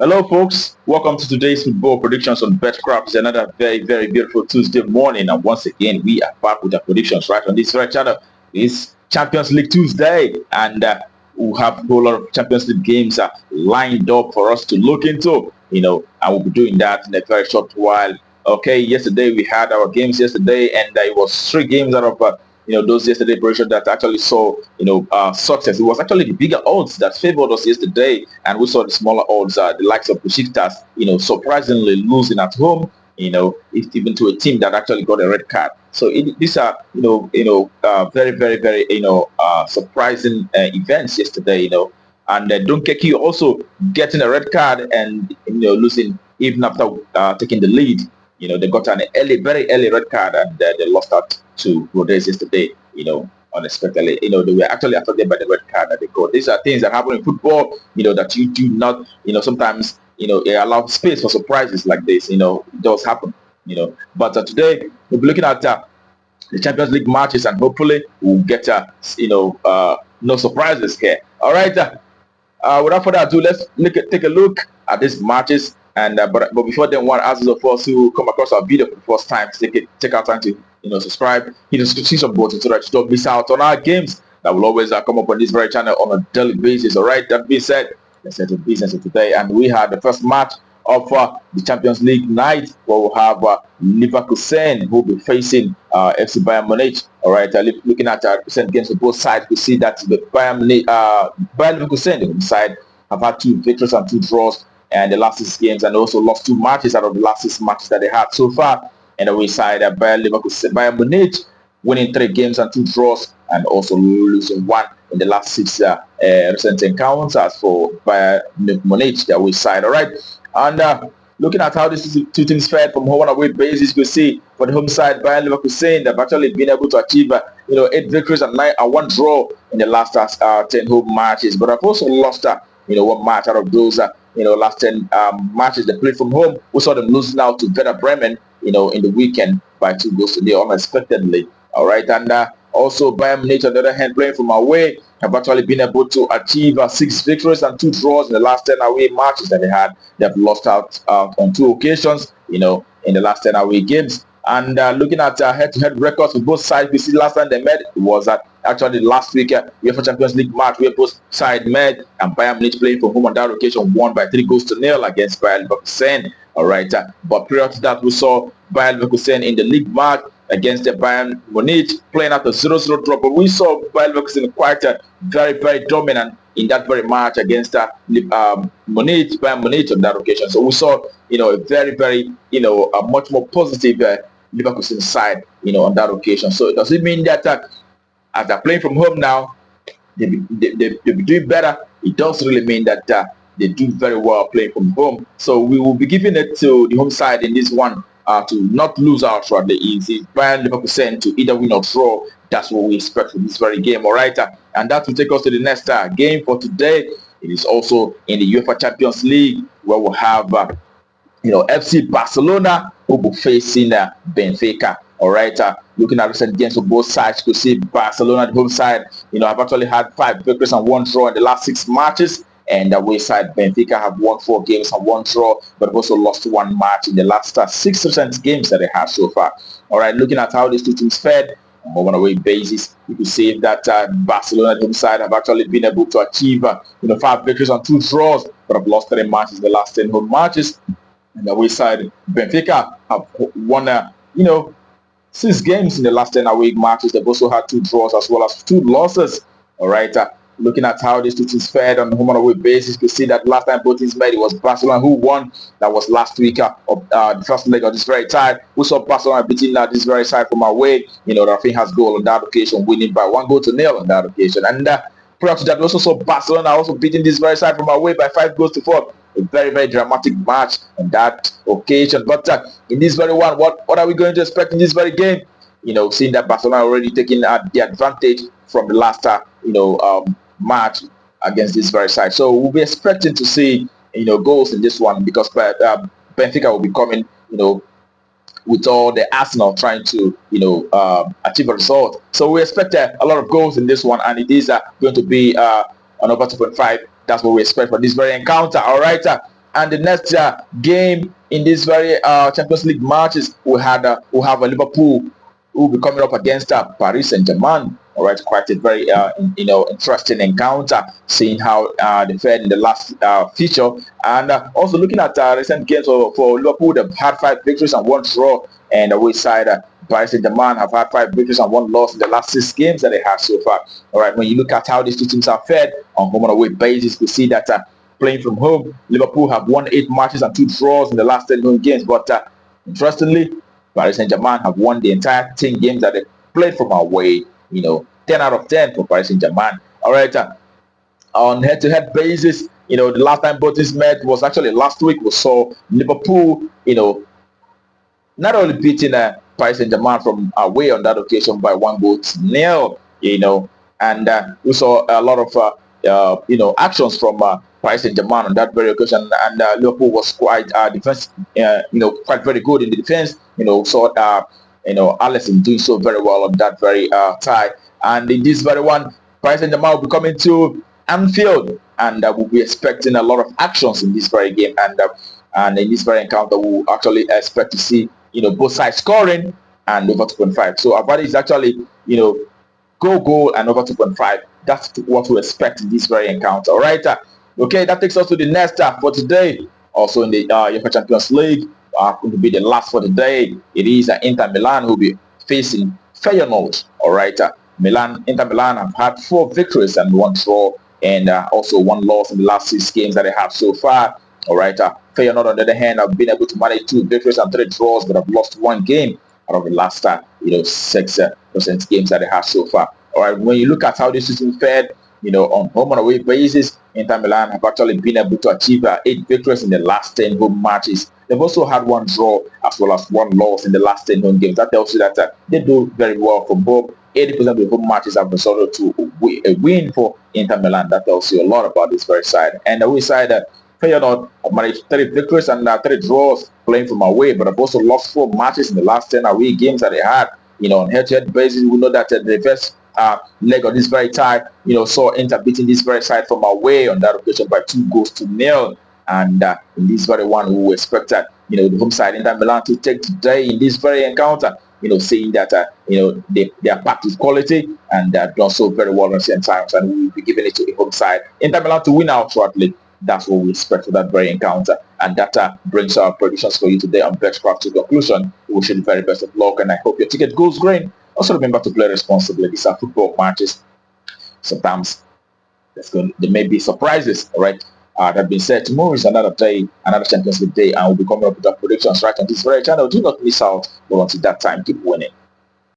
Hello, folks. Welcome to today's football predictions on BetCraft. It's another very beautiful Tuesday morning, and once again, we are back with our predictions right on this very channel. It's Champions League Tuesday, and we'll have a whole lot of Champions League games lined up for us to look into. And we'll be doing that in a very short while. Okay, yesterday we had our games yesterday, and it was three games out of those yesterday predictions that actually saw success. It was actually the bigger odds that favored us yesterday, and we saw the smaller odds, the likes of Besiktas, surprisingly losing at home. Even to a team that actually got a red card. So these are very surprising events yesterday. And Dunkeki also getting a red card and losing even after taking the lead. They got an very early red card, and they lost out to Rodez yesterday, unexpectedly. They were actually affected by the red card that they got. These are things that happen in football, that you do not, sometimes, it allows space for surprises like this, it does happen, But today, we'll be looking at the Champions League matches, and hopefully we'll get, no surprises here. All right. Without further ado, let's take a look at these matches. And but before then, one asks of us who come across our video for the first time to take our time to subscribe, hit the subscription button so that you don't miss out on our games that will always come up on this very channel on a daily basis. All right, that being said, let's get to business of today. And we had the first match of the Champions League night, where we'll have Leverkusen, who will be facing FC Bayern Munich. All right, looking at recent games for both sides, we see that the Bayern Leverkusen, the home side, have had 2 victories and 2 draws and the last 6 games, and also lost 2 matches out of the last 6 matches that they had so far. And the way side, Bayern Munich winning 3 games and 2 draws, and also losing 1 in the last 6 recent encounters for Bayern Munich, their way side. All right, and looking at how these 2 teams fared from home and away basis, you see for the home side, Bayern Leverkusen, they've actually been able to achieve 8 victories and 1 draw in the last 10 home matches, but I've also lost 1 match out of those last 10 matches they played from home. We saw them losing out to Werder Bremen, in the weekend by 2 goals to nil unexpectedly. All right, and also Bayern Munich, on the other hand, playing from away, have actually been able to achieve 6 victories and 2 draws in the last 10 away matches that they had. They have lost out on 2 occasions, in the last 10 away games. And looking at head-to-head records for both sides, we see last time they met was actually last week UEFA Champions League match where both sides met, and Bayern Munich playing from home on that occasion won by 3 goals to nil against Bayern Leverkusen. All right, but prior to that, we saw Bayern Leverkusen in the league match against the Bayern Munich playing at a 0-0 draw. But we saw Bayern Leverkusen quite very dominant in that very match against Bayern Munich on that occasion. So we saw a very a much more positive Leverkusen side on that occasion. So does it mean that as they're playing from home now, they'll be doing better? It does really mean that they do very well playing from home. So we will be giving it to the home side in this one to not lose out throughout the easy. Bayern Leverkusen to either win or draw. That's what we expect from this very game. All right, and that will take us to the next game for today. It is also in the UEFA Champions League, where we'll have FC Barcelona who will be facing Benfica. All right, looking at recent games for both sides, you see Barcelona, the home side, have actually had 5 victories and 1 draw in the last 6 matches. And the away side, Benfica have won 4 games and 1 draw, but have also lost 1 match in the last 6 recent games that they have so far. All right, looking at how these 2 teams fared on home and away basis, you can see that Barcelona, the home side, have actually been able to achieve 5 victories and 2 draws, but have lost 3 matches in the last 10 home matches. And the away side, Benfica have won 6 games in the last 10 away matches. They've also had 2 draws as well as 2 losses. All right. Looking at how these 2 teams fared on home and away basis, you see that last time both teams met, it was Barcelona who won. That was last week of the first leg of this very tie. We saw Barcelona beating this very side from away. Rafinha's goal on that occasion, winning by 1 goal to nil on that occasion. And prior to that, we also saw Barcelona also beating this very side from away by 5 goals to 4. A very dramatic match on that occasion. But in this very one, what are we going to expect in this very game? Seeing that Barcelona already taking the advantage from the last match against this very side. So we'll be expecting to see goals in this one, because Benfica will be coming with all the Arsenal trying to achieve a result. So we expect a lot of goals in this one, and it is going to be on over 2.5. That's what we expect for this very encounter. All right. And the next game in this very Champions League matches, we have a Liverpool who will be coming up against Paris Saint-Germain. All right, quite a very interesting encounter, seeing how they fared in the last feature, and also looking at recent games for Liverpool. They've had 5 victories and 1 draw, and away side Paris Saint-Germain have had 5 victories and 1 loss in the last 6 games that they have so far. All right, when you look at how these two teams have fared on home and away basis, we see that playing from home, Liverpool have won 8 matches and 2 draws in the last 10 home games. But interestingly, Paris Saint-Germain have won the entire 10 games that they played from away. 10 out of 10 for Paris Saint-Germain. All right, on head-to-head basis, the last time both teams met was actually last week. We saw Liverpool, not only beating Paris Saint-Germain from away on that occasion by 1-0, and we saw a lot of actions from Paris Saint-Germain on that very occasion, and Liverpool was quite defense, quite very good in the defense. Saw Alisson doing so very well on that very tie, and in this very one, Paris Saint-Germain will be coming to Anfield, and we'll be expecting a lot of actions in this very game, and in this very encounter, we'll actually expect to see both sides scoring and over 2.5. So our value is actually goal and over 2.5. That's what we expect in this very encounter. All right. Okay, that takes us to the next for today. Also in the UEFA Champions League, going to be the last for the day. It is Inter Milan who will be facing Feyenoord. All right. Inter Milan have had 4 victories and 1 draw, and also 1 loss in the last 6 games that they have so far. All right. Feyenoord, on the other hand, have been able to manage 2 victories and 3 draws, but have lost 1 game out of the last 6% games that they have so far. All right. When you look at how this season fared, on home and away basis, Inter Milan have actually been able to achieve 8 victories in the last 10 home matches. They've also had 1 draw as well as 1 loss in the last 10 home games. That tells you that they do very well from home. 80% of the home matches have resulted to a win for Inter Milan. That tells you a lot about this very side. And the away side, Feyenoord have managed 3 victories and 3 draws playing from away, but have also lost 4 matches in the last 10 away games that they had. On head-to-head basis, we know that the first leg of this very tie, saw Inter beating this very side from away on that occasion by 2-0. And in this very one, we expect that, the home side Inter Milan to take today in this very encounter, saying that, they are packed with quality and they've done so very well on the same times, and we will be giving it to the home side Inter Milan to win out shortly. That's what we expect for that very encounter. And that brings our predictions for you today on BetCraft to conclusion. We wish you the very best of luck, and I hope your ticket goes green. Also remember to play responsibly. These are football matches. Sometimes there may be surprises, all right? That being said, tomorrow is another day, another Champions League day, and we'll be coming up with our predictions right on this very channel. Do not miss out. But until that time, keep winning.